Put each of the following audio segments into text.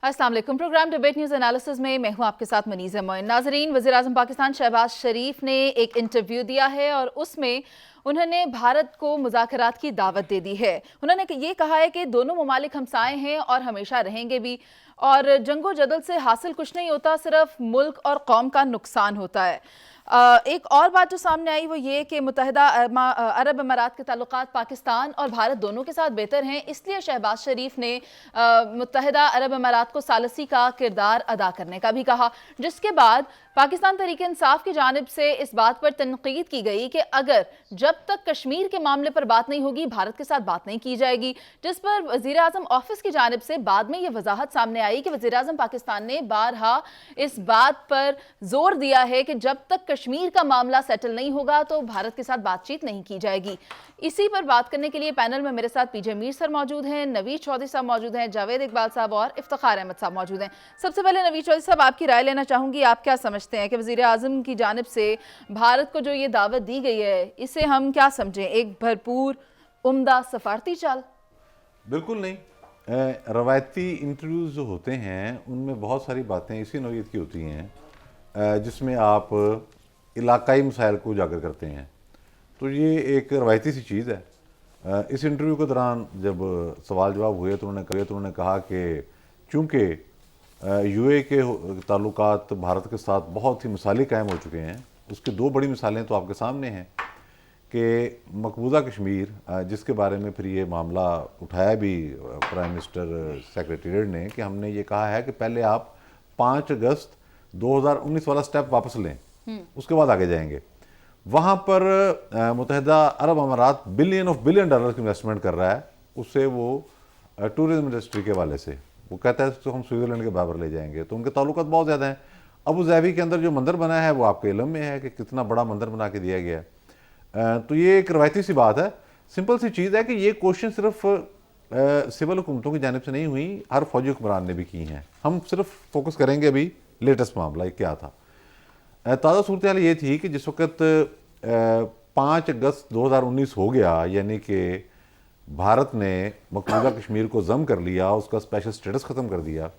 अस्सलाम वालेकुम। Programme debate news analysis में मैं हूं आपके साथ मनीज़ा मोइन। नाजरीन, वज़ीर आज़म पाकिस्तान शहबाज शरीफ ने एक इंटरव्यू दिया है और उसमें उन्होंने भारत को मुज़ाकरात की दावत दे दी है। उन्होंने ये कहा है कि दोनों ममालिक हमसाए हैं और हमेशा रहेंगे भी, और जंगो जदल से हासिल कुछ नहीं होता, सिर्फ मुल्क और कौम का नुकसान होता है। एक और बात जो सामने आई वो ये कि मुत्तहिदा अरब अमारात के ताल्लुकात पाकिस्तान और भारत दोनों के साथ बेहतर हैं, इसलिए शहबाज शरीफ ने मुत्तहिदा अरब अमारात को सालसी का किरदार अदा करने का भी कहा, जिसके बाद पाकिस्तान तहरीक इंसाफ की जानिब से इस बात पर तनकीद की गई कि अगर जब तक कश्मीर के मामले पर बात नहीं होगी भारत के साथ बात नहीं की जाएगी, जिस पर वज़ीर आज़म ऑफिस की जानिब से बाद में ये वजाहत सामने आई कि वज़ीर आज़म पाकिस्तान ने बारहा इस बात पर जोर दिया है कि जब तक कश्मीर का मामला सेटल नहीं होगा तो भारत के साथ बातचीत नहीं की जाएगी। इसी पर बात करने के लिए पैनल में मेरे साथ पीजे मीर सर मौजूद हैं, नवीद चौधरी साहब मौजूद हैं, जावेद इकबाल साहब और इफ्तिखार अहमद साहब मौजूद हैं। सबसे पहले नवीद चौधरी साहब, आपकी राय लेना चाहूँगी। आप क्या समझते हैं कि वज़ीर आज़म की जानिब से भारत को जो ये दावत दी गई है, इसे हम क्या समझें? एक भरपूर उम्दा सफारती चाल? बिल्कुल नहीं। रवायती इंटरव्यूज़ जो होते हैं उनमें बहुत सारी बातें इसी नौइयत की होती हैं जिसमें आप इलाकाई मसाइल को उजागर करते हैं, तो ये एक रवायती सी चीज़ है। इस इंटरव्यू के दौरान जब सवाल जवाब हुए तो उन्होंने कहा कि चूँकि यूए के ताल्लुकात भारत के साथ बहुत ही मिसाली कायम हो चुके हैं, उसकी दो बड़ी मिसालें तो आपके सामने हैं कि मकबूजा कश्मीर, जिसके बारे में फिर ये मामला उठाया भी प्राइम मिनिस्टर सेक्रेटेरिएट ने कि हमने ये कहा है कि पहले आप 5 अगस्त 2019 वाला स्टेप वापस लें, उसके बाद आगे जाएंगे। वहाँ पर मुत्तहिदा अरब अमारात बिलियन डॉलर की इन्वेस्टमेंट कर रहा है, उससे वो टूरिज्म इंडस्ट्री के वाले से वो कहता है तो हम स्विट्ज़रलैंड के बराबर ले जाएंगे, तो उनके ताल्लुकात बहुत ज़्यादा हैं। अबू ज़ैबी के अंदर जो मंदिर बना है वो आपके इल्म में है कि कितना बड़ा मंदिर बना के दिया गया है। तो ये एक रवायती सी बात है, सिंपल सी चीज़ है कि ये कोशिश सिर्फ सिविल हुकूमतों की जानिब से नहीं हुई, हर फौजी हुक्मरान ने भी की हैं। हम सिर्फ फोकस करेंगे अभी लेटेस्ट मामला क्या था। ताज़ा सूरत हाल ये थी कि जिस वक्त 5 अगस्त 2019 हो गया, यानी कि भारत ने मकबूजा कश्मीर को ज़म कर लिया, उसका स्पेशल स्टेटस ख़त्म कर दिया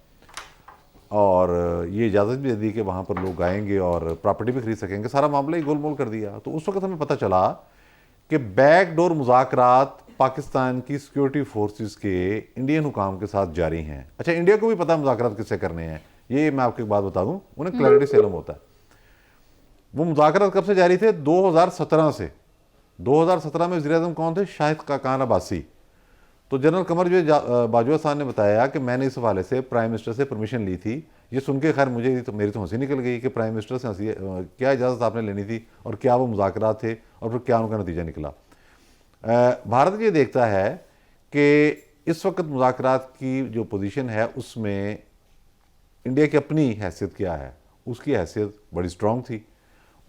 और ये इजाज़त भी दे दी कि वहाँ पर लोग आएंगे और प्रॉपर्टी भी खरीद सकेंगे, सारा मामला ही गोलमोल कर दिया। तो उस वक्त हमें पता चला कि बैकडोर मुज़ाकरात पाकिस्तान की सिक्योरिटी फोर्सेस के इंडियन हुकाम के साथ जारी हैं। अच्छा, इंडिया को भी पता मुज़ाकरात किससे करने हैं, ये मैं आपको एक बात बता दूँ, उन्हें क्लैरिटी से इल्म होता है। वो मुज़ाकरात कब से जारी थे? 2017 से। 2017 में वज़ीर आज़म कौन थे? शाहिद खाकान अब्बासी। तो जनरल कमर बाजवा साहब ने बताया कि मैंने इस हवाले से प्राइम मिनिस्टर से परमिशन ली थी। ये सुन के खैर मुझे तो मेरी तो हंसी निकल गई कि प्राइम मिनिस्टर से हंसी, क्या इजाज़त आपने लेनी थी और क्या वो मुज़ाकरात थे और फिर क्या उनका नतीजा निकला। भारत ये देखता है कि इस वक्त मुज़ाकरात की जो पोजीशन है उसमें इंडिया की अपनी हैसियत क्या है। उसकी हैसियत बड़ी स्ट्रॉन्ग थी।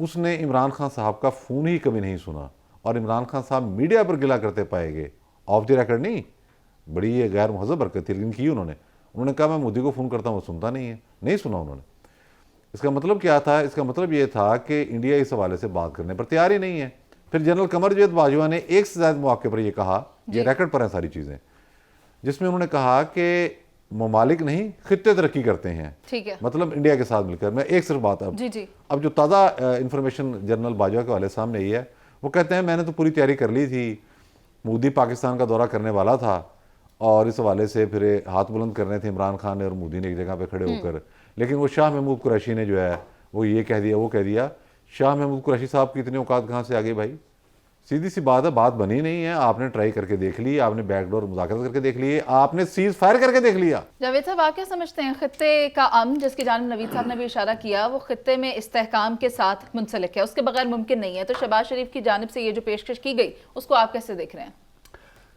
उसने इमरान खान साहब का फ़ोन ही कभी नहीं सुना और इमरान खान साहब मीडिया पर गिला करते पाए गए, ऑफ द रिकॉर्ड नहीं। बड़ी ये गैर महज़ब हरकत थी लेकिन की उन्होंने कहा मैं मोदी को फ़ोन करता हूँ, वो सुनता नहीं है, नहीं सुना उन्होंने। इसका मतलब क्या था? इसका मतलब ये था कि इंडिया इस हवाले से बात करने पर तैयार ही नहीं है। फिर जनरल कमर बाजवा ने एक से ज़्यादा मौके पर यह कहा, ये रिकॉर्ड पर हैं सारी चीज़ें, जिसमें उन्होंने कहा कि ममालिक नहीं खित्ते तरक्की करते हैं, ठीक है, मतलब इंडिया के साथ मिलकर। मैं एक सिर्फ बात अब जो ताज़ा इंफॉर्मेशन जनरल बाजवा के वाले सामने आई है, वो कहते हैं मैंने तो पूरी तैयारी कर ली थी, मोदी पाकिस्तान का दौरा करने वाला था और इस हवाले से फिर हाथ बुलंद करने थे इमरान खान ने और मोदी ने एक जगह पे खड़े होकर, लेकिन वो शाह महमूद कुरैशी ने जो है वो ये कह दिया, वो कह दिया। शाह महमूद कुरैशी साहब की इतनी औकात कहाँ से आ गई भाई? सीधी सी बात है, बात बनी नहीं है। आपने ट्राई करके देख ली, आपने बैकडोर मुज़ाकरात करके देख लिए, आपने सीज फायर करके देख लिया। जावेद साहब, आप क्या समझते हैं खित्ते का अमन जिसकी जानिब नवीद साहब ने भी इशारा किया, वो खित्ते में इस्तेहकाम के साथ मुंसलिक है, उसके बगैर मुमकिन नहीं है। तो शहबाज शरीफ की जानिब से ये जो पेशकश की गई उसको आप कैसे देख रहे हैं?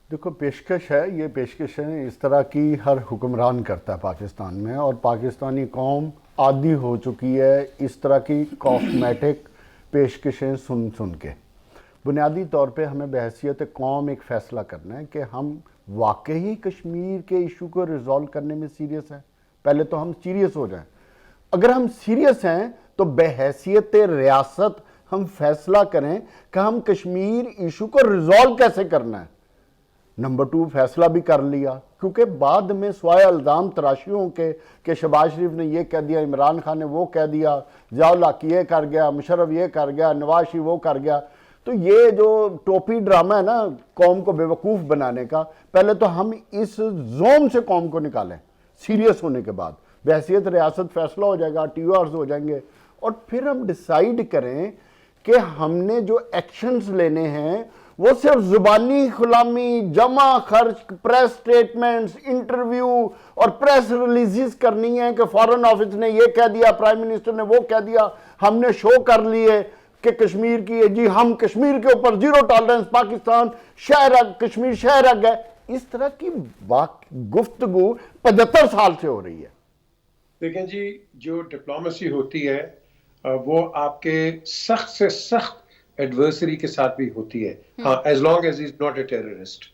देखो, पेशकश है, ये पेशकश है इस तरह की हर हुक्मरान करता है पाकिस्तान में, और पाकिस्तानी कौम आदी हो चुकी है इस तरह की कॉस्मेटिक पेशकशें सुन सुन के। बुनियादी तौर पे हमें बहैसियत कौम एक फ़ैसला करना है कि हम वाकई कश्मीर के इशू को रिज़ॉल्व करने में सीरियस हैं। पहले तो हम सीरियस हो जाएं। अगर हम सीरियस हैं तो बहैसियत रियासत हम फैसला करें कि हम कश्मीर इशू को रिज़ॉल्व कैसे करना है। नंबर 2 फैसला भी कर लिया, क्योंकि बाद में स्वाय इल्ज़ाम तराशियों के कि शहबाज शरीफ ने ये कह दिया, इमरान खान ने वो कह दिया, ज़ियाउल हक ये कर गया, मुशर्रफ ये कर गया, नवाज शरीफ वो कर गया। तो ये जो टोपी ड्रामा है ना कौम को बेवकूफ़ बनाने का, पहले तो हम इस जोन से कौम को निकालें सीरियस होने के बाद, बहैसियत रियासत फैसला हो जाएगा, TORs हो जाएंगे, और फिर हम डिसाइड करें कि हमने जो एक्शंस लेने हैं वो सिर्फ जुबानी गुलामी, जमा खर्च, प्रेस स्टेटमेंट्स, इंटरव्यू और प्रेस रिलीजेस करनी है कि फॉरेन ऑफिस ने ये कह दिया, प्राइम मिनिस्टर ने वो कह दिया, हमने शो कर लिए कि कश्मीर की है जी, हम कश्मीर के ऊपर जीरो टॉलरेंस, पाकिस्तान शहर कश्मीर शहर है। इस तरह की गुफ्तगू 75 साल से हो रही है। देखें जी, जो डिप्लोमेसी होती है वो आपके सख्त से सख्त एडवर्सरी के साथ भी होती है, हाँ, as long as is not a terrorist.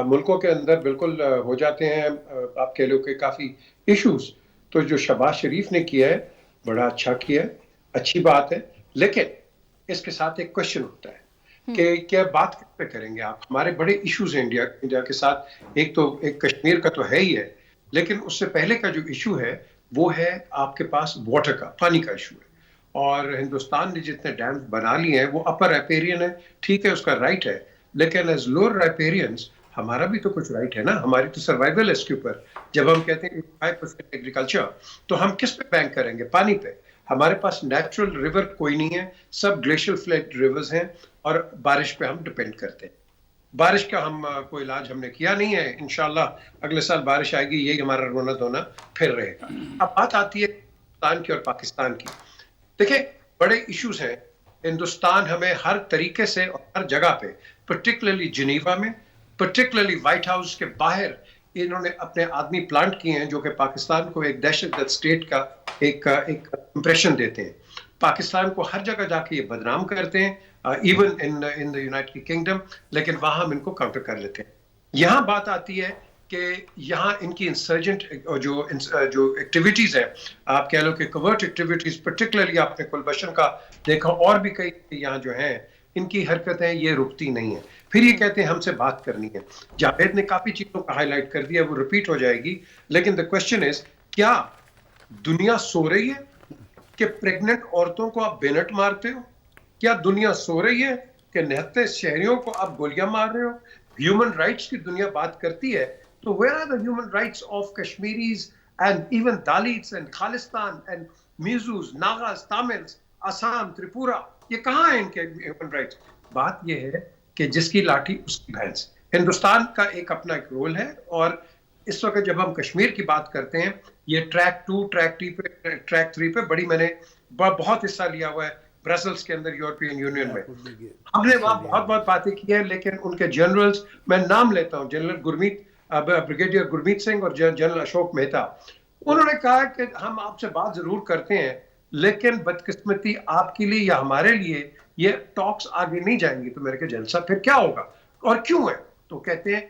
मुल्कों के अंदर बिल्कुल हो जाते हैं आप कह लो कि काफी इश्यूज। तो जो शहबाज शरीफ ने किया है बड़ा अच्छा किया है, अच्छी बात है, लेकिन इसके साथ एक क्वेश्चन होता है कि क्या बात किस पे करेंगे आप। हमारे बड़े इश्यूज हैं इंडिया के साथ, एक कश्मीर का तो है ही है, लेकिन उससे पहले का जो इशू है वो है आपके पास वाटर का, पानी का इशू है। और हिंदुस्तान ने जितने डैम बना लिए हैं वो अपर राइपेरियन है, ठीक है, उसका राइट है, लेकिन एज लोअर राइपेरियंस हमारा भी तो कुछ राइट है ना, हमारी तो सर्वाइवल है इसके ऊपर। जब हम कहते हैं 5% एग्रीकल्चर, तो हम किस पे बैंक करेंगे? पानी पे। हमारे पास नेचुरल रिवर कोई नहीं है, सब ग्लेशियल फ्लड रिवर्स हैं, और बारिश पे हम डिपेंड करते हैं। बारिश का हम कोई इलाज हमने किया नहीं है, इंशाल्लाह अगले साल बारिश आएगी, यही हमारा रोना धोना फिर रहेगा। अब बात आती है हिंदुस्तान की और पाकिस्तान की। देखिए, बड़े इश्यूज हैं, हिंदुस्तान हमें हर तरीके से और हर जगह पे, पर्टिकुलरली जिनीवा में, पर्टिकुलरली व्हाइट हाउस के बाहर इन्होंने अपने आदमी प्लांट किए हैं जो कि पाकिस्तान को एक दहशतगर्द स्टेट का एक इंप्रेशन देते हैं। पाकिस्तान को हर जगह जाके ये बदनाम करते हैं, even in the United kingdom, लेकिन वहां हम इनको काउंटर कर लेते हैं। यहाँ बात आती है कि यहाँ इनकी इंसर्जेंट जो एक्टिविटीज है, आप कह लो कि कवर्ट एक्टिविटीज, पर्टिकुलरली आपने कुलभूषण का देखा, और भी कई यहाँ जो हैं, इनकी हरकतें ये रुकती नहीं है। फिर ये कहते हैं हमसे बात करनी है। जावेद ने काफी चीजों का हाईलाइट कर दिया, वो रिपीट हो जाएगी, लेकिन द क्वेश्चन इज, क्या दुनिया सो रही है कि प्रेग्नेंट औरतों को आप बेनट मारते हो? क्या दुनिया सो रही है कि निहत्ते शहरियों को आप गोलियां मार रहे हो? ह्यूमन राइट्स की दुनिया बात करती है, तो where are the human rights of Kashmiris and even Dalits and Khalistan and Mizos, Nagas, Tamils, Assam, Tripura, ये कहाँ है इनके ह्यूमन राइट्स? बात ये है कि जिसकी लाठी उसकी भैंस। हिंदुस्तान का एक अपना एक रोल है, और इस वक्त जब हम कश्मीर की बात करते हैं, ये ट्रैक 2, ट्रैक 3 पे बड़ी मैंने बहुत हिस्सा लिया हुआ है ब्रसल्स के अंदर, यूरोपियन यूनियन में। हमने वहाँ बहुत बातें की है, लेकिन उनके जनरल्स, मैं नाम लेता हूँ, जनरल गुरमीत, ब्रिगेडियर गुरमीत सिंह और जनरल अशोक मेहता, उन्होंने कहा कि हम आपसे बात जरूर करते हैं, लेकिन बदकिस्मती आपके लिए या हमारे लिए ये टॉक्स आगे नहीं जाएंगी। तो मेरे के जलसा फिर क्या होगा और क्यों है? तो कहते हैं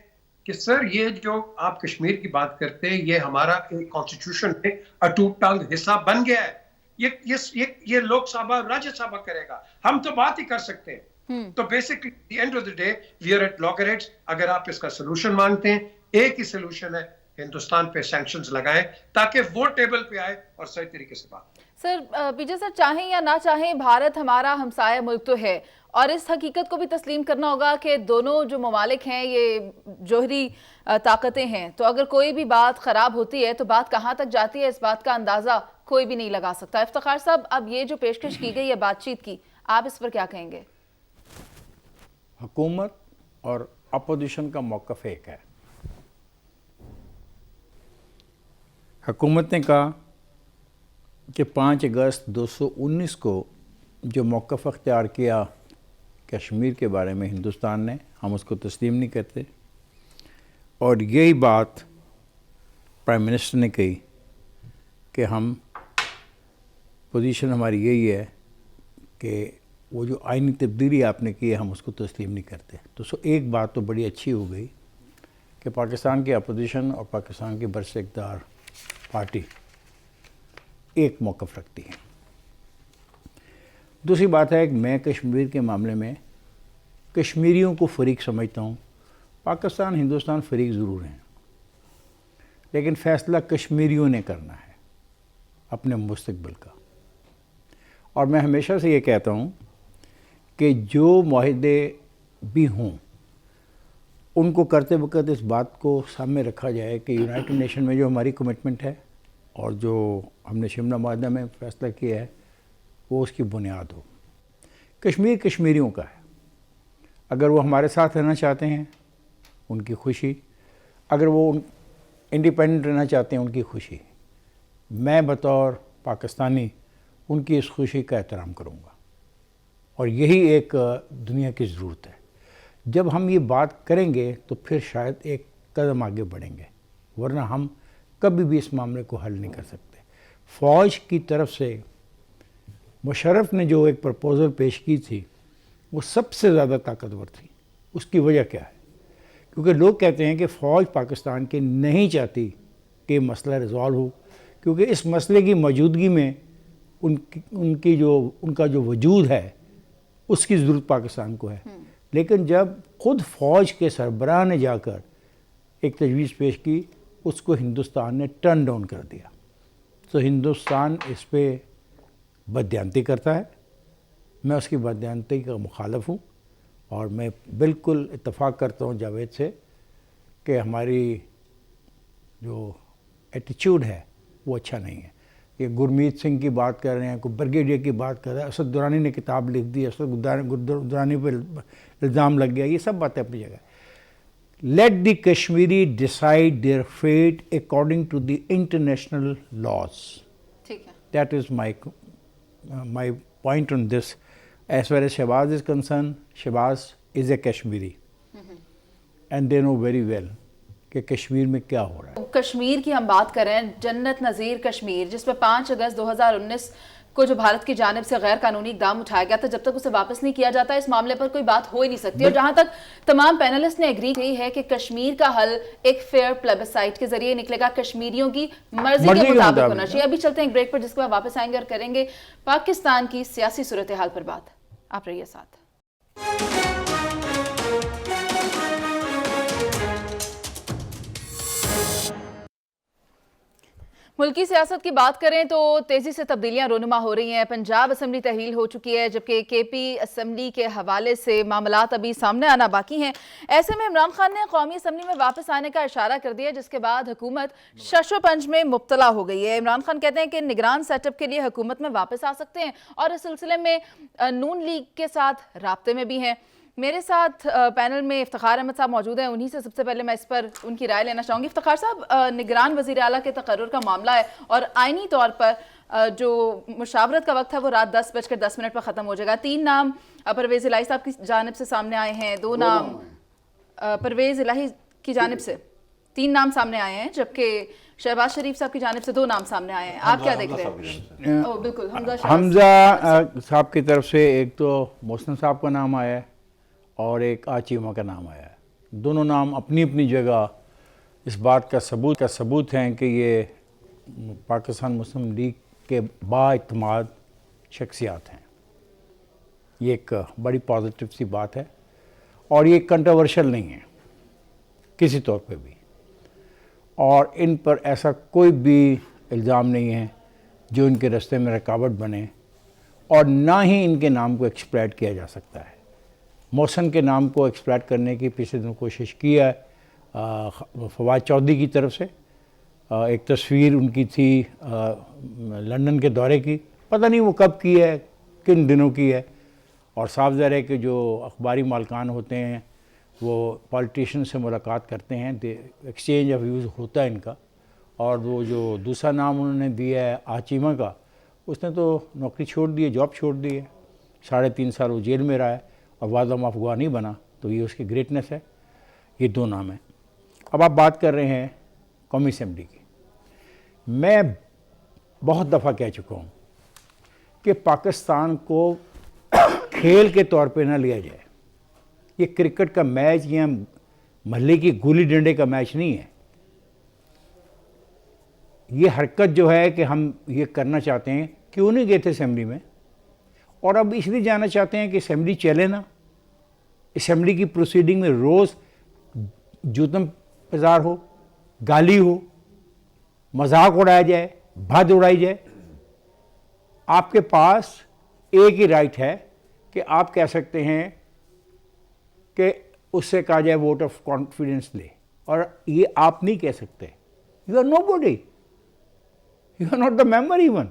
कि सर, ये जो आप कश्मीर की बात करते हैं, ये हमारा एक कॉन्स्टिट्यूशन में अटूट टांग हिस्सा बन गया है। ये लोकसभा राज्यसभा करेगा, हम तो बात ही कर सकते हैं। तो basically the end of the day we are at loggerheads. अगर आप इसका सोल्यूशन मांगते हैं, एक ही सोल्यूशन है, हिंदुस्तान पे सैंक्शंस लगाएं ताकि वो टेबल पे आए और सही तरीके से बात। सर, पीजे सर, चाहें या ना चाहें, भारत हमारा हमसाया मुल्क तो है, और इस हकीकत को भी तस्लीम करना होगा कि दोनों जो ममालिक हैं ये जोहरी ताकतें हैं। तो अगर कोई भी बात ख़राब होती है तो बात कहाँ तक जाती है, इस बात का अंदाज़ा कोई भी नहीं लगा सकता। इफ्तिखार साहब, अब ये जो पेशकश की गई है बातचीत की, आप इस पर क्या कहेंगे? हुकूमत और अपोजिशन का मौक़िफ़ एक है। हुकूमत ने कहा कि 5 अगस्त 2019 को जो मौक़िफ़ अख्तियार किया कश्मीर के बारे में हिंदुस्तान ने, हम उसको तस्लीम नहीं करते, और यही बात प्राइम मिनिस्टर ने कही कि हम पोजीशन हमारी यही है कि वो जो आइनी तब्दीली आपने की है हम उसको तस्लीम नहीं करते। तो एक बात तो बड़ी अच्छी हो गई कि पाकिस्तान की अपोजिशन और पाकिस्तान की बरइख्तियार पार्टी एक मौक़िफ़ रखती है। दूसरी बात है कि मैं कश्मीर के मामले में कश्मीरियों को फ़रीक समझता हूँ, پاکستان ہندوستان فریق ضرور ہیں، لیکن فیصلہ کشمیریوں نے کرنا ہے اپنے مستقبل کا. اور میں ہمیشہ سے یہ کہتا ہوں کہ جو معاہدے بھی ہوں ان کو کرتے وقت اس بات کو سامنے رکھا جائے کہ یونائٹڈ نیشن میں جو ہماری کمٹمنٹ ہے اور جو ہم نے شملہ معاہدہ میں فیصلہ کیا ہے وہ اس کی بنیاد ہو. کشمیر کشمیریوں کا ہے، اگر وہ ہمارے ساتھ رہنا چاہتے ہیں ان کی خوشی، اگر وہ انڈیپینڈنٹ رہنا چاہتے ہیں ان کی خوشی. میں بطور پاکستانی ان کی اس خوشی کا احترام کروں گا، اور یہی ایک دنیا کی ضرورت ہے. جب ہم یہ بات کریں گے تو پھر شاید ایک قدم آگے بڑھیں گے، ورنہ ہم کبھی بھی اس معاملے کو حل نہیں کر سکتے. فوج کی طرف سے مشرف نے جو ایک پرپوزل پیش کی تھی وہ سب سے زیادہ طاقتور تھی. اس کی وجہ کیا ہے؟ کیونکہ لوگ کہتے ہیں کہ فوج پاکستان کی نہیں چاہتی کہ مسئلہ ریزالو ہو، کیونکہ اس مسئلے کی موجودگی میں ان کا جو وجود ہے اس کی ضرورت پاکستان کو ہے. لیکن جب خود فوج کے سربراہ نے جا کر ایک تجویز پیش کی اس کو ہندوستان نے ٹرن ڈاؤن کر دیا. تو ہندوستان اس پہ بددیانتی کرتا ہے. میں اس کی بددیانتی کا مخالف ہوں، اور میں بالکل اتفاق کرتا ہوں جاوید سے کہ ہماری جو ایٹیچیوڈ ہے وہ اچھا نہیں ہے. یہ گرمیت سنگھ کی بات کر رہے ہیں، کوئی بریگیڈیئر کی بات کر رہا ہے، اسد درانی نے کتاب لکھ دی، اسد درانی پہ الزام لگ گیا. یہ سب باتیں اپنی جگہ. Let the Kashmiri decide their fate according to the international laws. ٹھیک ہے. That is my point on this. As far as Shehbaz is concerned, Shehbaz is a Kashmiri and they know very well کہ کشمیر میں کیا ہو رہا ہے. کشمیر کی ہم بات کریں، جنت نظیر کشمیر جس پہ 5 اگست 2019 کو جو بھارت کی جانب سے غیر قانونی اقدام اٹھایا گیا تھا، جب تک اسے واپس نہیں کیا جاتا اس معاملے پر کوئی بات ہو ہی نہیں سکتی. اور جہاں تک تمام پینلسٹ نے ایگری کی ہے کہ کشمیر کا حل ایک فیئر پلیبسائٹ کے ذریعے نکلے گا، کشمیریوں کی مرضی کے مطابق ہونا چاہیے. ابھی چلتے ہیں ایک بریک پر، جس کے بعد واپس آئیں گے اور کریں گے پاکستان کی سیاسی صورتحال پر بات. آپ رہیے ساتھ. ملکی سیاست کی بات کریں تو تیزی سے تبدیلیاں رونما ہو رہی ہیں. پنجاب اسمبلی تحلیل ہو چکی ہے، جبکہ کے پی اسمبلی کے حوالے سے معاملات ابھی سامنے آنا باقی ہیں. ایسے میں عمران خان نے قومی اسمبلی میں واپس آنے کا اشارہ کر دیا، جس کے بعد حکومت شش و پنج میں مبتلا ہو گئی ہے. عمران خان کہتے ہیں کہ نگران سیٹ اپ کے لیے حکومت میں واپس آ سکتے ہیں، اور اس سلسلے میں نون لیگ کے ساتھ رابطے میں بھی ہیں. میرے ساتھ پینل میں افتخار احمد صاحب موجود ہیں. انہی سے سب سے پہلے میں اس پر ان کی رائے لینا چاہوں گی. افتخار صاحب، نگران وزیر اعلیٰ کے تقرر کا معاملہ ہے، اور آئینی طور پر جو مشاورت کا وقت ہے وہ رات 10:10 پر ختم ہو جائے گا. 3 نام پرویز الہی صاحب کی جانب سے سامنے آئے ہیں، 2 نام پرویز الہی کی جانب سے 3 نام سامنے آئے ہیں، جبکہ شہباز شریف صاحب کی جانب سے 2 نام سامنے آئے ہیں. آپ کیا دیکھ رہے ہیں؟ بالکل، حمزہ صاحب کی طرف سے ایک تو محسن صاحب کا نام آیا ہے اور ایک آچیمہ کا نام آیا ہے. دونوں نام اپنی اپنی جگہ اس بات کا ثبوت ہیں کہ یہ پاکستان مسلم لیگ کے بااعتماد شخصیات ہیں. یہ ایک بڑی پازیٹیو سی بات ہے، اور یہ کنٹروورشل نہیں ہے کسی طور پہ بھی، اور ان پر ایسا کوئی بھی الزام نہیں ہے جو ان کے راستے میں رکاوٹ بنے، اور نہ ہی ان کے نام کو ایکسپلائٹ کیا جا سکتا ہے. محسن کے نام کو ایکسپلائٹ کرنے کی پچھلے دنوں کوشش کی ہے فواد چودھری کی طرف سے. ایک تصویر ان کی تھی لندن کے دورے کی، پتہ نہیں وہ کب کی ہے، کن دنوں کی ہے. اور صاف ظاہر ہے کہ جو اخباری مالکان ہوتے ہیں وہ پالیٹیشین سے ملاقات کرتے ہیں، ایکسچینج آف ویوز ہوتا ہے ان کا. اور وہ جو دوسرا نام انہوں نے دیا ہے آچیمہ کا، اس نے تو نوکری چھوڑ دی ہے، جاب چھوڑ دی ہے. 3.5 سال وہ جیل میں رہا ہے اور وعدہ معاف گواہ نہیں بنا، تو یہ اس کی گریٹنس ہے. یہ 2 نام ہیں. اب آپ بات کر رہے ہیں قومی اسمبلی کی. میں بہت دفعہ کہہ چکا ہوں کہ پاکستان کو کھیل کے طور پہ نہ لیا جائے. یہ کرکٹ کا میچ یا محلے کی گلی ڈنڈے کا میچ نہیں ہے. یہ حرکت جو ہے کہ ہم یہ کرنا چاہتے ہیں، کیوں نہیں گئے تھے اسمبلی میں، اور اب اس لیے جانا چاہتے ہیں کہ اسمبلی چلے نا. اسمبلی کی پروسیڈنگ میں روز जूतम पजार हो, गाली हो, मजाक उड़ाया जाए, भद उड़ाई जाए, आपके पास एक ही राइट है कि आप कह सकते हैं कि उससे कहा जाए वोट ऑफ कॉन्फिडेंस ले, और ये आप नहीं कह सकते. You are nobody, you are not the member even.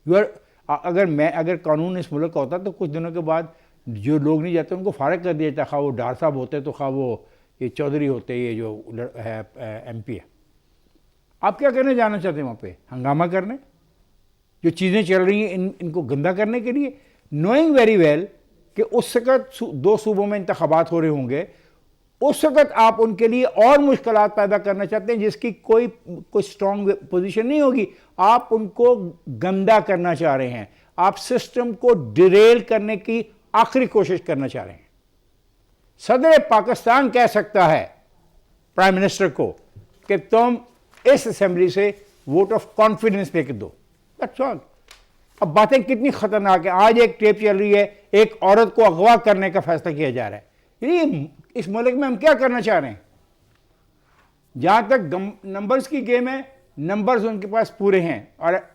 You are, अगर कानून इस मुल्क का होता तो कुछ दिनों के बाद जो लोग नहीं जाते उनको फारग कर दिया जाता, खा वो डार साहब होते तो खा वो ये चौधरी होते, ये जो है MP है. आप क्या करने जाना चाहते हैं वहाँ पे? हंगामा करने, जो चीज़ें चल रही हैं इनको गंदा करने के लिए, नोइंग वेरी वेल कि उस वक़्त 2 सूबों में इंतखाबात हो रहे होंगे, उस वक़्त आप उनके लिए और मुश्किलात पैदा करना चाहते हैं जिसकी कोई स्ट्रॉन्ग पोजीशन नहीं होगी. आप उनको गंदा करना चाह रहे हैं, आप सिस्टम को डिरेल करने की आखिरी कोशिश करना चाह रहे हैं. सदर पाकिस्तान कह सकता है प्राइम मिनिस्टर को कि तुम इस असेंबली से वोट ऑफ कॉन्फिडेंस लेके दो. That's all. अब बातें कितनी खतरनाक है. आज एक टेप चल रही है, एक औरत को अगवा करने का फैसला किया जा रहा है. ये इस मुल्क में हम क्या करना चाह रहे हैं? जहां तक नंबर्स की गेम है, नंबर्स उनके पास पूरे हैं.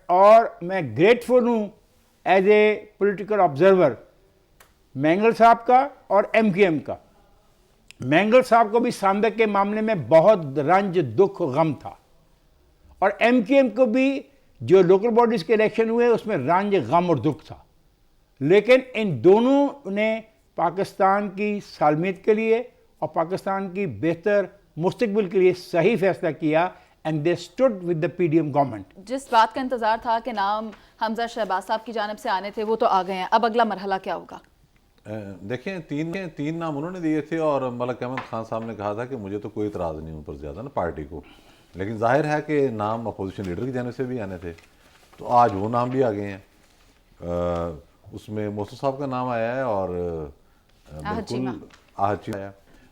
और मैं ग्रेटफुल हूं as a political observer Mengal साहब का और MKM का. मैंगल साहब को भी सांदक के मामले में बहुत रंज दुख गम था, और MKM को भी जो लोकल बॉडीज के इलेक्शन हुए उसमें रंज गम और दुख था. लेकिन इन दोनों ने पाकिस्तान की सालमियत के लिए और पाकिस्तान की बेहतर मुस्तकबिल के लिए सही फैसला किया, and they stood with the PDM government. जिस बात का इंतजार था कि नाम हमजा शहबाज साहब की जानिब से आने थे वो तो आ गए हैं. अब अगला मरहला क्या होगा? देखें, तीन नाम उन्होंने दिए थे और मलक अहमद खान साहब ने कहा था कि मुझे तो कोई इतराज़ नहीं उन पर ज़्यादा ना पार्टी को, लेकिन जाहिर है कि नाम अपोजिशन लीडर की जानिब से भी आने थे, तो आज वो नाम भी आ गए हैं. उसमें मोहसिन साहब का नाम आया है और बिल्कुल आहद चीमा आया.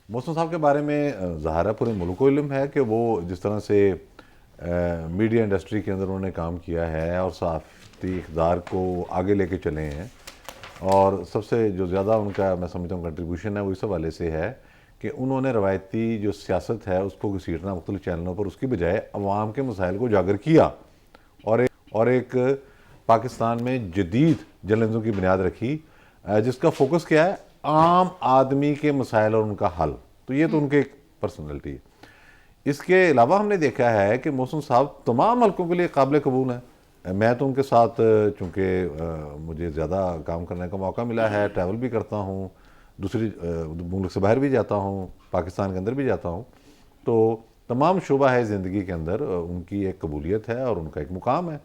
मोहसिन साहब के बारे में ज़ाहिर है पूरे मुल्क को इल्म है कि वो जिस तरह से मीडिया इंडस्ट्री के अंदर उन्होंने काम किया है और सहाफ़ती इक़्तिदार को आगे लेके चले हैं, और सबसे जो ज़्यादा उनका मैं समझता हूँ कंट्रीब्यूशन है वो इस हवाले से है कि उन्होंने रवायती जो सियासत है उसको घसीटना मुख्तलिफ चैनलों पर, उसकी बजाय अवाम के मसाइल को उजागर किया और एक पाकिस्तान में जदीद जर्नलिज्म की बुनियाद रखी, जिसका फोकस क्या है, आम आदमी के मसाइल और उनका हल. तो ये तो उनके एक पर्सनैलिटी है. इसके अलावा हमने देखा है कि मोहसिन साहब तमाम हल्कों के लिए काबिल कबूल हैं. मैं तो उनके साथ चूँकि मुझे ज़्यादा काम करने का मौका मिला है, ट्रैवल भी करता हूँ, दूसरी मुल्क से बाहर भी जाता हूँ, पाकिस्तान के अंदर भी जाता हूँ, तो तमाम शुबा है ज़िंदगी के अंदर उनकी एक कबूलियत है और उनका एक मुकाम है.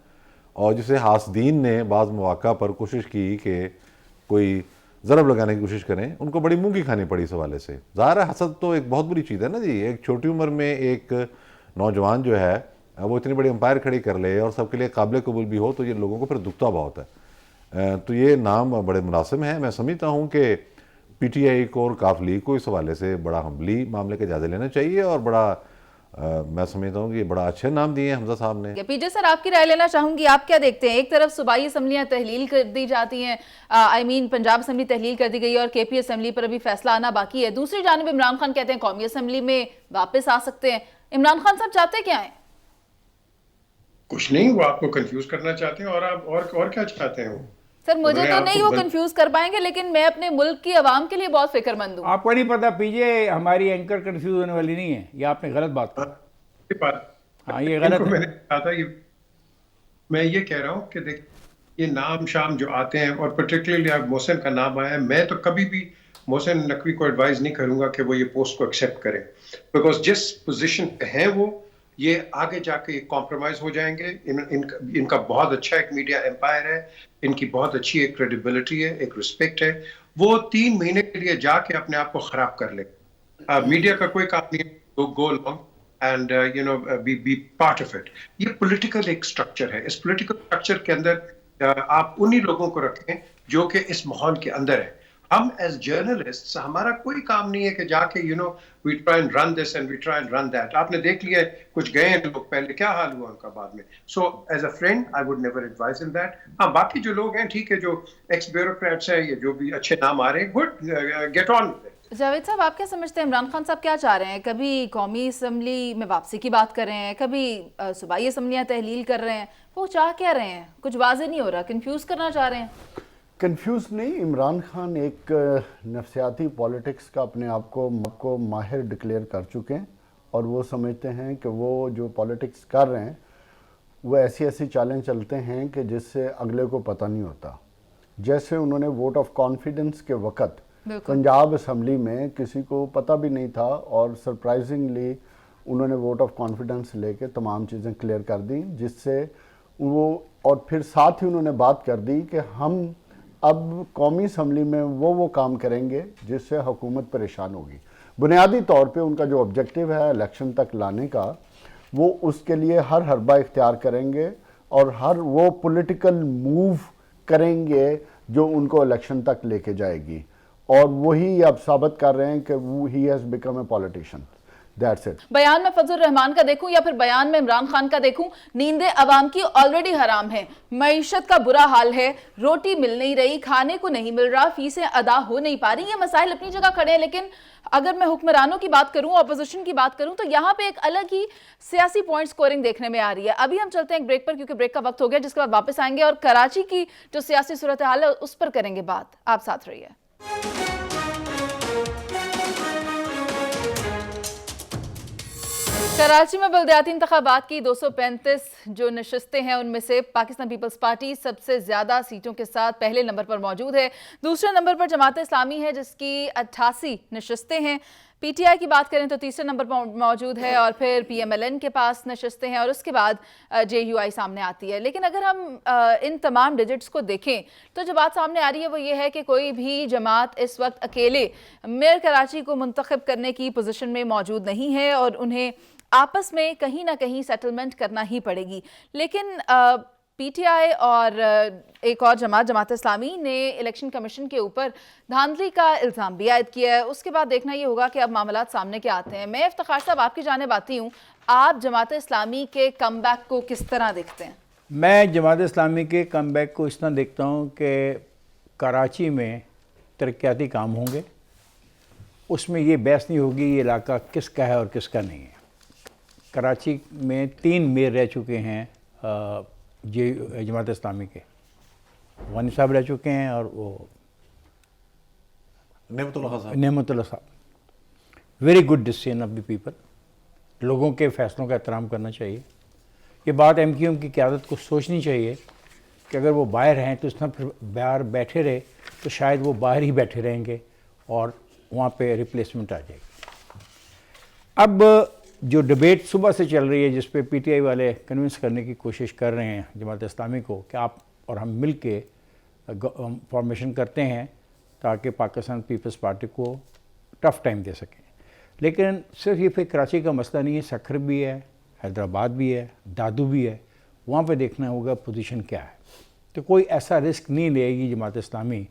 और जिसे हासदीन ने बाज़ मौक़ा पर कोशिश की कि कोई ज़रब लगाने की कोशिश करें, उनको बड़ी मूंगी खानी पड़ी इस हवाले से. ज़ाहिर है हसद तो एक बहुत बुरी चीज़ है ना जी. एक छोटी उम्र में एक नौजवान जो है वो इतनी बड़ी एम्पायर खड़ी कर ले और सबके लिए काबिल कबूल भी हो, तो ये लोगों को फिर दुखता बहुत है. तो ये नाम बड़े मुनासिब हैं. मैं समझता हूँ कि PTI को और काफ लीग को इस हवाले से बड़ा हम्बली मामले के जायज़े लेना चाहिए, और बड़ा मैं समझता हूँ कि बड़ा अच्छे नाम दिए हैं हमजा साहब ने. पीजे सर, आपकी राय लेना चाहूंगी. आप क्या देखते हैं? एक तरफ सूबाई असम्बलियां तहलील कर दी जाती हैं, पंजाब असम्बली तहलील कर दी गई और KP असम्बली पर अभी फैसला आना बाकी है. दूसरी जानिब इमरान खान कहते हैं कौमी असम्बली में वापस आ सकते हैं. इमरान खान साहब चाहते क्या है? कुछ नहीं, वो आपको कंफ्यूज करना चाहते हैं. और आप और क्या चाहते हैं? सर मुझे तो नहीं वो कंफ्यूज कर पाएंगे, लेकिन मैं अपने मुल्क की आवाम के लिए बहुत फिक्रमंद हूँ. आपको नहीं पता पीजे, हमारी एंकर कंफ्यूज होने वाली नहीं है. ये आपने गलत बात की. हाँ, ये गलत है. मैंने कहा था, मैं ये कह रहा हूँ कि देख, ये नाम शाम जो आते हैं और पर्टिकुलरली अब मोहसिन का नाम आया है, मैं तो कभी भी मोहसिन नकवी को एडवाइस नहीं करूंगा कि वो ये पोस्ट को एक्सेप्ट करें, बिकॉज जिस पोजीशन पे हैं वो, ये आगे जाके कॉम्प्रोमाइज हो जाएंगे. इनका बहुत अच्छा एक मीडिया एम्पायर है, इनकी बहुत अच्छी एक क्रेडिबिलिटी है, एक रिस्पेक्ट है. वो 3 महीने के लिए जाके अपने आप को खराब कर ले. मीडिया का कोई काम नहीं, go long and be part of it. ये political एक structure है. इस political structure के अंदर आप उन्हीं लोगों को रखें जो कि इस माहौल के अंदर है. हम as journalists, हमारा कोई काम नहीं है कि जाके we try and run this and we try and run that. आपने देख लिया कुछ गए हैं लोग पहले, क्या हाल हुआ उनका बाद में. So as a friend I would never advise in that. हाँ, बाकी जो लोग हैं ठीक है, जो ex bureaucrats है, ये जो भी अच्छे नाम आ रहे हैं, good, get on with it. Javed साहब, आप क्या समझते हैं इमरान खान साहब क्या चाह रहे हैं? कभी कौमी असम्बली में वापसी की बात कर रहे हैं, कभी सूबाई असम्बलियाँ तहलील कर रहे हैं, वो चाह क्या रहे हैं? कुछ वाज़ेह नहीं हो रहा, कंफ्यूज करना चाह रहे हैं? कंफ्यूज नहीं, इमरान खान एक नफसियाती पॉलिटिक्स का अपने आप को माहिर डिक्लेयर कर चुके हैं और वो समझते हैं कि वो जो पॉलिटिक्स कर रहे हैं वो ऐसी चालें चलते हैं कि जिससे अगले को पता नहीं होता। जैसे उन्होंने वोट ऑफ कॉन्फिडेंस के वक़्त पंजाब असम्बली में किसी को पता भी नहीं था और सरप्राइजिंगली उन्होंने वोट ऑफ कॉन्फिडेंस लेके तमाम चीज़ें क्लियर कर दी, जिससे वो और फिर साथ ही उन्होंने बात कर दी कि हम अब कौमी असम्बली में वो काम करेंगे जिससे हुकूमत परेशान होगी। बुनियादी तौर पे उनका जो ऑब्जेक्टिव है इलेक्शन तक लाने का, वो उसके लिए हर हरबा इख्तियार करेंगे और हर वो पॉलिटिकल मूव करेंगे जो उनको इलेक्शन तक लेके जाएगी, और वही अब साबित कर रहे हैं कि वो he has become a politician. That's it. बयान में फजल रहमान का देखूं या फिर बयान में इमरान खान का देखूं, नींदें अवाम की ऑलरेडी हराम है, मईशत का बुरा हाल है, रोटी मिल नहीं रही, खाने को नहीं मिल रहा, फीसें अदा हो नहीं पा रही। ये मसाइल अपनी जगह खड़े हैं, लेकिन अगर मैं हुक्मरानों की बात करूं, अपोजिशन की बात करूं, तो यहाँ पे एक अलग ही सियासी पॉइंट स्कोरिंग देखने में आ रही है। अभी हम चलते हैं एक ब्रेक पर, क्योंकि ब्रेक का वक्त हो गया, जिसके बाद वापस आएंगे और कराची की जो सियासी सूरत हाल है उस पर करेंगे बात। आप साथ रहिए। कराची में बल्दियाती इंतखाबात की 235 जो नशस्तें हैं, उनमें से पाकिस्तान पीपल्स पार्टी सबसे ज़्यादा सीटों के साथ पहले नंबर पर मौजूद है। दूसरे नंबर पर जमात इस्लामी है जिसकी 88 नशस्तें हैं। पीटीआई की बात करें तो तीसरे नंबर पर मौजूद है और फिर पीएमएलएन के पास नशस्तें हैं और उसके बाद जेयूआई सामने आती है। लेकिन अगर हम इन तमाम डिजिट्स को देखें तो जो बात सामने आ रही है वो ये है कि कोई भी जमात इस वक्त अकेले मेयर कराची को मुंतखब करने की पोजीशन में मौजूद नहीं है और उन्हें आपस में कहीं ना कहीं सेटलमेंट करना ही पड़ेगी। लेकिन पीटीआई और एक और जमात इस्लामी ने इलेक्शन कमीशन के ऊपर धांधली का इल्ज़ाम भी आयद किया है। उसके बाद देखना ये होगा कि अब मामलात सामने क्या आते हैं। मैं इफ्तिखार साहब आपकी जानिब आती हूँ, आप जमात इस्लामी के कमबैक को किस तरह देखते हैं? मैं जमात इस्लामी के कमबैक को इस तरह देखता हूँ कि कराची में तरक्याती काम होंगे, उसमें ये बहस नहीं होगी ये इलाका किसका है और किसका नहीं है। कराची में 3 मेयर रह चुके हैं जमात इस्लामी के, वानी साहब रह चुके हैं और वो नेमतुल्लाह साहब। Very good decision of the people. लोगों के फैसलों का एहतराम करना चाहिए। ये बात एमक्यूएम की क़यादत को सोचनी चाहिए कि अगर वो बाहर हैं तो इस तरह फिर बाहर बैठे रहे तो शायद वो बाहर ही बैठे रहेंगे और वहाँ पे रिप्लेसमेंट आ जाएगी। अब जो डिबेट सुबह से चल रही है जिस पे पीटीआई वाले कन्विंस करने की कोशिश कर रहे हैं जमात इस्लामी को कि आप और हम मिल के फॉर्मेशन करते हैं ताकि पाकिस्तान पीपल्स पार्टी को टफ़ टाइम दे सकें। लेकिन सिर्फ ये फिर कराची का मसला नहीं है, सखर भी है, हैदराबाद भी है, दादू भी है, वहाँ पे देखना होगा पोजीशन क्या है। तो कोई ऐसा रिस्क नहीं लेगी जमात इस्लामी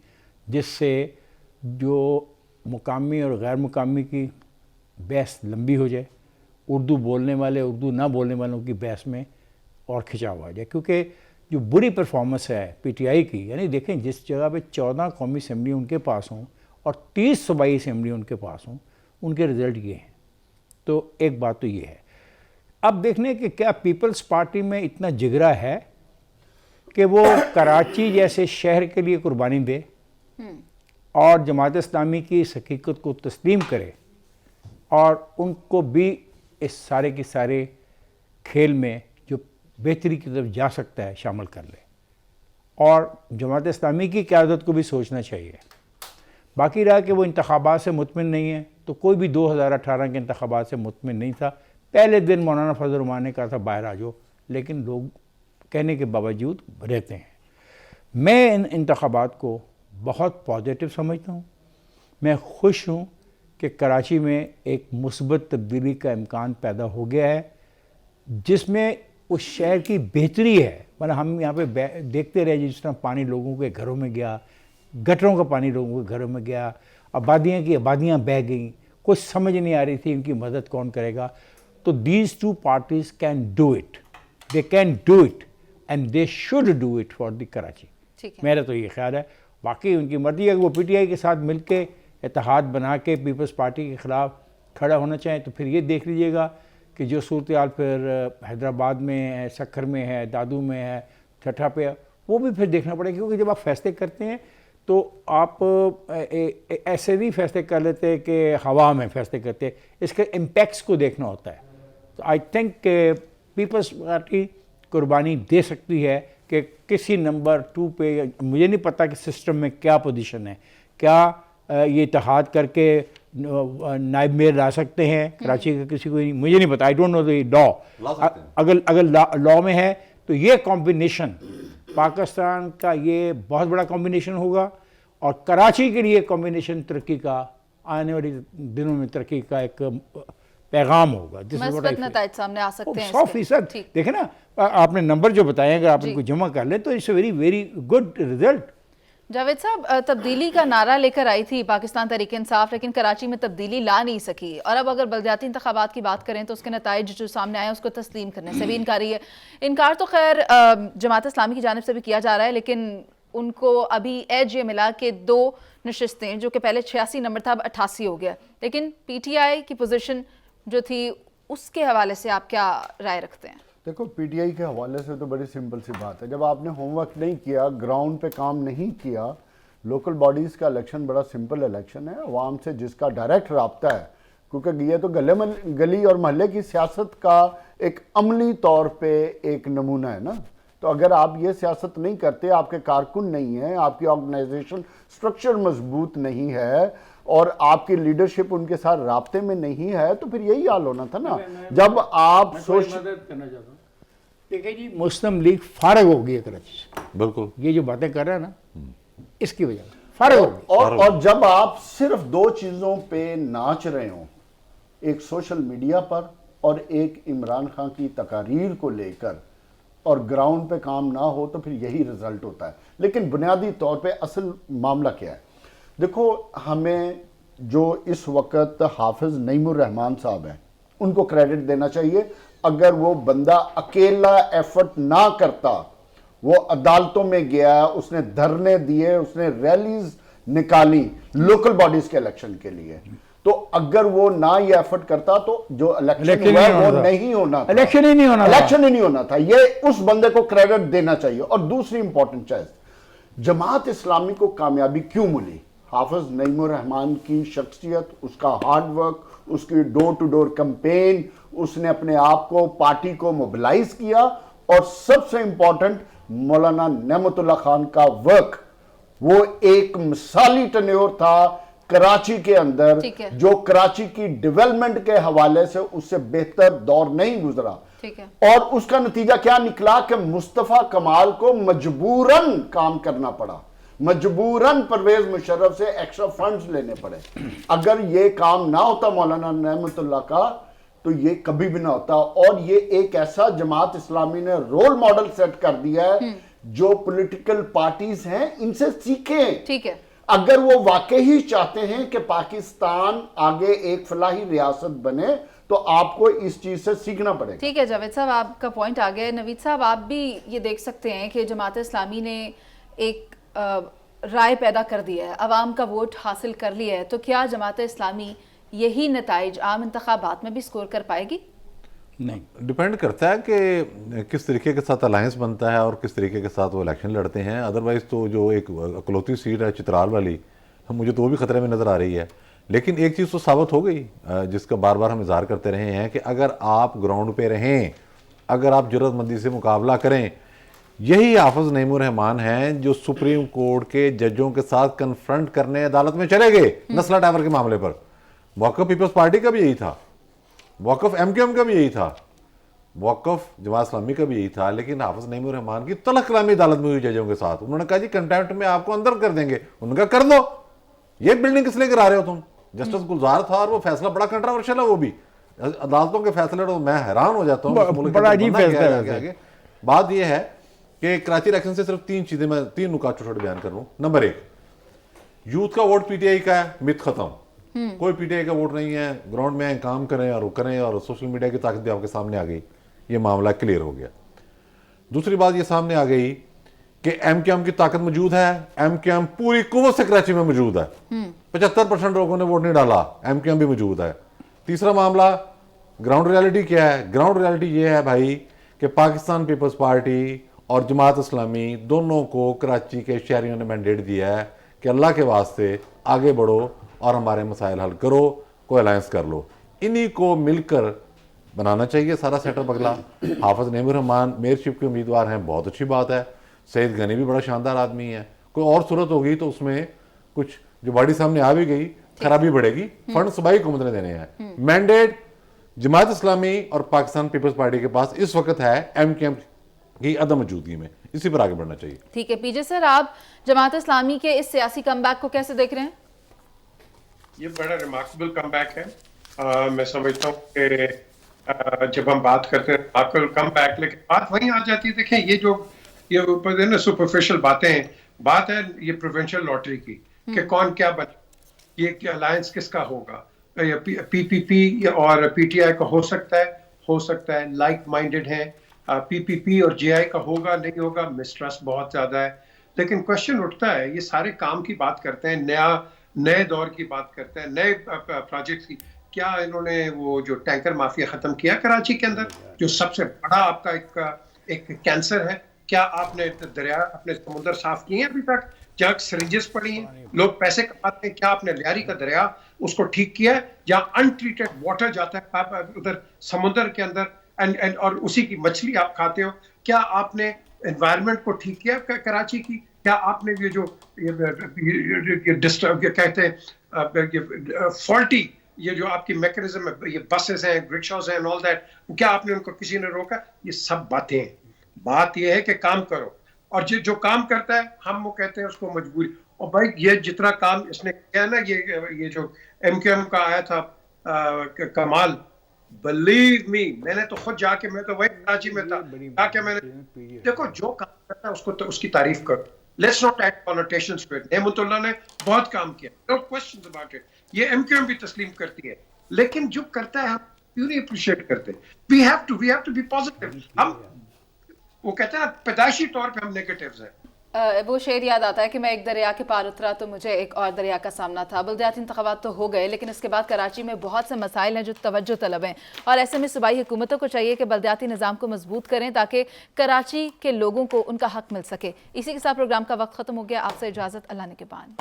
जिससे जो मुकामी और गैर मुकामी की बहस लंबी हो जाए, उर्दू बोलने वाले उर्दू ना बोलने वालों की बहस में और खिंचाव आ जाए। क्योंकि जो बुरी परफॉर्मेंस है पीटीआई की, यानी देखें जिस जगह पे 14 कौमी असम्बली उनके पास हों और 30 सूबाई असम्बली उनके पास हों, उनके रिज़ल्ट ये हैं। तो एक बात तो ये है। अब देखने कि क्या पीपल्स पार्टी में इतना जिगरा है कि वो कराची जैसे शहर के लिए कुर्बानी दे और जमात इस्लामी की इस हकीकत को तस्लीम करे और उनको भी इस सारे के सारे खेल में जो बेहतरी की तरफ जा सकता है शामिल कर ले। और जमात इस्लामी की क़यादत को भी सोचना चाहिए। बाकी रहा कि वो इंतखाबात से मुतमिन नहीं है, तो कोई भी 2018 के इंतखाबात से मुतमिन नहीं था। पहले दिन मौलाना फजल रहमान ने कहा था बाहर आ जाओ, लेकिन लोग कहने के बावजूद रहते हैं। मैं इन इंतखाबात को बहुत पॉजिटिव समझता हूँ। मैं खुश हूँ कि कराची में एक मुस्बत तब्दीली का इम्कान पैदा हो गया है जिसमें उस शहर की बेहतरी है। मतलब हम यहाँ पे देखते रहे जिस तरह पानी लोगों के घरों में गया, गटरों का पानी लोगों के घरों में गया, आबादियाँ की आबादियाँ बह गईं, कुछ समझ नहीं आ रही थी इनकी मदद कौन करेगा। तो these 2 parties can do it, they can do it and they should do it for the Karachi. मेरा तो ये ख्याल है। बाकी उनकी मर्जी है कि वो पीटीआई के साथ मिलके اتحاد بنا کے پیپلز پارٹی کے خلاف کھڑا ہونا چاہیں تو پھر یہ دیکھ لیجئے گا کہ جو صورتحال پھر حیدرآباد میں ہے، سکھر میں ہے، دادو میں ہے، ٹھٹھا پہ ہے، وہ بھی پھر دیکھنا پڑے گا، کیونکہ جب آپ فیصلے کرتے ہیں تو آپ ایسے نہیں فیصلے کر لیتے کہ ہوا میں فیصلے کرتے، اس کے امپیکٹس کو دیکھنا ہوتا ہے. تو آئی تھنک کہ پیپلز پارٹی قربانی دے سکتی ہے کہ کسی نمبر 2 پہ، مجھے نہیں پتہ کہ سسٹم میں کیا پوزیشن ہے، کیا یہ اتحاد کر کے نائب میئر لا سکتے ہیں کراچی کا، کسی کو نہیں، مجھے نہیں پتہ، آئی ڈونٹ نو دی لا. اگر لا میں ہے تو یہ کمبینیشن پاکستان کا یہ بہت بڑا کمبینیشن ہوگا، اور کراچی کے لیے کمبینیشن ترقی کا، آنے والی دنوں میں ترقی کا ایک پیغام ہوگا. مثبت نتائج سامنے آ سکتے ہیں. 100%. دیکھیں نا، آپ نے نمبر جو بتائے، اگر آپ ان کو جمع کر لیں تو it's a very very good result. Javed صاحب، تبدیلی کا نعرہ لے کر آئی تھی پاکستان تحریک انصاف، لیکن کراچی میں تبدیلی لا نہیں سکی، اور اب اگر بلدیاتی انتخابات کی بات کریں تو اس کے نتائج جو سامنے آئے اس کو تسلیم کرنے سے بھی انکاری ہے. انکار تو خیر جماعت اسلامی کی جانب سے بھی کیا جا رہا ہے، لیکن ان کو ابھی ایج یہ ملا کہ 2 نشستیں جو کہ پہلے 86 نمبر تھا اب 88 ہو گیا. لیکن پی ٹی آئی کی پوزیشن جو تھی اس کے حوالے سے آپ کیا رائے رکھتے ہیں؟ دیکھو، پی ٹی آئی کے حوالے سے تو بڑی سمپل سی بات ہے، جب آپ نے ہوم ورک نہیں کیا، گراؤنڈ پہ کام نہیں کیا. لوکل باڈیز کا الیکشن بڑا سمپل الیکشن ہے، عوام سے جس کا ڈائریکٹ رابطہ ہے، کیونکہ یہ تو گلی اور محلے کی سیاست کا ایک عملی طور پہ ایک نمونہ ہے نا. تو اگر آپ یہ سیاست نہیں کرتے، آپ کے کارکن نہیں ہیں، آپ کی آرگنائزیشن سٹرکچر مضبوط نہیں ہے، اور آپ کی لیڈرشپ ان کے ساتھ رابطے میں نہیں ہے، تو پھر یہی حال ہونا تھا نا. جب آپ مدد کرنا چاہتا ہوں، دیکھیں جی، مسلم لیگ فارغ ہو گئی ہے کراچی سے. بالکل یہ جو باتیں کر رہے ہیں نا، اس کی وجہ سے فارغ ہو گئی. اور جب آپ صرف 2 چیزوں پہ ناچ رہے ہوں، ایک سوشل میڈیا پر اور ایک عمران خان کی تقاریر کو لے کر، اور گراؤنڈ پہ کام نہ ہو، تو پھر یہی رزلٹ ہوتا ہے. لیکن بنیادی طور پہ اصل معاملہ کیا ہے؟ دیکھو، ہمیں جو اس وقت حافظ نعیم الرحمان صاحب ہیں ان کو کریڈٹ دینا چاہیے. اگر وہ بندہ اکیلا ایفرٹ نہ کرتا، وہ عدالتوں میں گیا، اس نے دھرنے دیے، اس نے ریلیز نکالی لوکل باڈیز کے الیکشن کے لیے، تو اگر وہ نہ یہ ایفرٹ کرتا تو جو الیکشن ہوا ہے وہ نہیں ہونا تھا، الیکشن ہی نہیں ہونا تھا. یہ اس بندے کو کریڈٹ دینا چاہیے. اور دوسری امپورٹنٹ چیز، جماعت اسلامی کو کامیابی کیوں ملی؟ حافظ نعیم الرحمان کی شخصیت، اس کا ہارڈ ورک، اس کی ڈور ٹو ڈور کمپین، اس نے اپنے آپ کو، پارٹی کو موبلائز کیا، اور سب سے امپورٹنٹ مولانا نعمت اللہ خان کا ورک. وہ ایک مثالی ٹینیور تھا کراچی کے اندر، جو کراچی کی ڈیولپمنٹ کے حوالے سے اس سے بہتر دور نہیں گزرا. اور اس کا نتیجہ کیا نکلا کہ مصطفیٰ کمال کو مجبوراً کام کرنا پڑا، مجبوراً پرویز مشرف سے ایکسٹرا فنڈز لینے پڑے. اگر یہ کام نہ ہوتا مولانا نعمت اللہ کا تو یہ کبھی بھی نہ ہوتا. اور یہ ایک ایسا جماعت اسلامی نے رول ماڈل سیٹ کر دیا ہے جو پولیٹیکل پارٹیز ہیں ان سے سیکھیں. ٹھیک ہے، اگر وہ واقعی چاہتے ہیں کہ پاکستان آگے ایک فلاحی ریاست بنے تو آپ کو اس چیز سے سیکھنا پڑے گا. ٹھیک ہے جاوید صاحب، آپ کا پوائنٹ آ گیا. نوید صاحب، آپ بھی یہ دیکھ سکتے ہیں کہ جماعت اسلامی نے ایک رائے پیدا کر دی ہے، عوام کا ووٹ حاصل کر لیا ہے، تو کیا جماعت اسلامی یہی نتائج عام انتخابات میں بھی سکور کر پائے گی؟ نہیں، ڈیپینڈ کرتا ہے کہ کس طریقے کے ساتھ الائنس بنتا ہے اور کس طریقے کے ساتھ وہ الیکشن لڑتے ہیں. ادروائز تو جو ایک اکلوتی سیٹ ہے چترال والی، مجھے تو وہ بھی خطرے میں نظر آ رہی ہے. لیکن ایک چیز تو ثابت ہو گئی جس کا بار بار ہم اظہار کرتے رہے ہیں کہ اگر آپ گراؤنڈ پہ رہیں، اگر آپ جرأت مندی سے مقابلہ کریں، یہی حافظ نعیم الرحمان ہیں جو سپریم کورٹ کے ججوں کے ساتھ کنفرنٹ کرنے عدالت میں چلے گئے نسلہ ٹائبر کے معاملے پر. موقف پیپلز پارٹی کا بھی یہی تھا، موقف ایم کیو ایم کا بھی یہی تھا، موقف جماعت اسلامی کا بھی یہی تھا. لیکن حافظ نعیم الرحمان کی تلخ کلامی عدالت میں ہوئی ججوں کے ساتھ. انہوں نے کہا جی کنٹیمپٹ میں آپ کو اندر کر دیں گے. انہوں نے کہا کر دو، یہ بلڈنگ کس لیے کرا رہے ہو تم؟ جسٹس گلزار تھا اور وہ فیصلہ بڑا کنٹراورشل ہے. وہ بھی عدالتوں کے فیصلے تو میں حیران ہو جاتا ہوں. بڑا عجیب فیصلہ ہے. بات یہ ہے کہ کراچی الیکشن سے صرف 3 چیزیں، میں 3 نکات چھوٹے بیان کر رہا ہوں. نمبر 1، یوتھ کا ووٹ پی ٹی آئی کا ہے، مت ختم. کوئی پی ٹی آئی کا ووٹ نہیں ہے، گراؤنڈ میں کام کریں اور وہ کریں، اور سوشل میڈیا کی طاقت بھی آپ کے سامنے آ گئی، یہ معاملہ کلیئر ہو گیا. دوسری بات یہ سامنے آ گئی کہ ایم کیو ایم کی طاقت موجود ہے, ایم کیو ایم پوری قوت سے کراچی میں موجود ہے, 75% لوگوں نے ووٹ نہیں ڈالا, ایم کیو ایم بھی موجود ہے. تیسرا معاملہ گراؤنڈ ریالٹی کیا ہے؟ گراؤنڈ ریالٹی یہ ہے بھائی کہ پاکستان پیپلز پارٹی اور جماعت اسلامی دونوں کو کراچی کے شہریوں نے مینڈیٹ دیا ہے کہ اللہ کے واسطے آگے بڑھو اور ہمارے مسائل حل کرو, کوئی الائنس کر لو. انہی کو مل کر بنانا چاہیے سارا سیٹ اپ. اگلا حافظ نعیم الرحمان میئرشپ کے امیدوار ہیں, بہت اچھی بات ہے. سعید غنی بھی بڑا شاندار آدمی ہے. کوئی اور صورت ہوگی تو اس میں کچھ جو باڈی سامنے آ بھی گئی خرابی بڑھے گی. فنڈ صوبائی حکومت نے دینے ہیں. مینڈیٹ جماعت اسلامی اور پاکستان پیپلز پارٹی کے پاس اس وقت ہے ایم کیو ایم کی عدم موجودگی میں, اسی پر آگے بڑھنا چاہیے. ٹھیک ہے پی جے سر, آپ جماعت اسلامی کے اس سیاسی کم بیک کو کیسے دیکھ رہے ہیں؟ یہ بڑا ریمارکیبل کم بیک ہے. میں سمجھتا ہوں کہ جب ہم بات کرتے ہیں ریمارکیبل کم بیک, لیکن بات وہیں آ جاتی ہے. دیکھیں یہ جو یہ سپرفیشل باتیں ہیں, بات ہے یہ پروونشل لاٹری کی کہ کون کیا بنے, یہ الائنس کس کا ہوگا. پی پی پی اور پی ٹی آئی کا ہو سکتا ہے لائک مائنڈڈ ہیں. پی پی پی اور جے آئی کا ہوگا نہیں ہوگا, مسٹرسٹ بہت زیادہ ہے. لیکن کوشچن اٹھتا ہے, یہ سارے کام کی بات کرتے ہیں, نئے دور کی بات کرتے ہیں, نئے پروجیکٹس کی. کیا انہوں نے وہ جو ٹینکر مافیا ختم کیا کراچی کے اندر, جو سب سے بڑا آپ کا ایک کینسر ہے؟ کیا آپ نے دریا اپنے سمندر صاف کیے ہیں ابھی تک؟ جہاں سرنجز پڑی ہیں, لوگ پیسے کماتے ہیں, کیا آپ نے لیاری کا دریا اس کو ٹھیک کیا ہے؟ جہاں انٹریٹڈ واٹر جاتا ہے ادھر سمندر کے اندر اور اسی کی مچھلی آپ کھاتے ہو, کیا آپ نے انوائرمنٹ کو ٹھیک کیا کراچی کی؟ کیا آپ نے یہ جو کہتے ہیں فالٹی یہ جو آپ کی میکنزم ہے, یہ بسز ہیں, رکشاز ہیں, آل دیٹ, کیا آپ نے ان کو کسی نے روکا؟ یہ سب باتیں ہیں. بات یہ ہے کہ کام کرو, اور جو کام کرتا ہے ہم وہ کہتے ہیں اس کو مجبوری. اور بھائی یہ جتنا کام اس نے کیا نا, یہ جو ایم کیو ایم کا آیا تھا کمال, بلیو می, میں نے تو خود جا کے, میں تو وہی کراچی میں تھا, جا کے میں نے دیکھو جو کام کرتا ہے اس کو تو اس کی تعریف کرو. Let's not add connotations to it. Nematullah نے بہت کام کیا, نو کوسچنز اباؤٹ اٹ. یہ ایم کیو ایم بھی تسلیم کرتی ہے, لیکن جو کرتا ہے ہم کیوں نہیں اپریشیٹ کرتے؟ We have to be positive. ہم وہ کہتے ہیں نا پیدائشی طور پہ ہم نیگیٹیوز ہیں. وہ شعر یاد آتا ہے کہ میں ایک دریا کے پار اترا تو مجھے ایک اور دریا کا سامنا تھا. بلدیاتی انتخابات تو ہو گئے, لیکن اس کے بعد کراچی میں بہت سے مسائل ہیں جو توجہ طلب ہیں, اور ایسے میں صوبائی حکومتوں کو چاہیے کہ بلدیاتی نظام کو مضبوط کریں تاکہ کراچی کے لوگوں کو ان کا حق مل سکے. اسی کے ساتھ پروگرام کا وقت ختم ہو گیا. آپ سے اجازت, اللہ نے کے بان.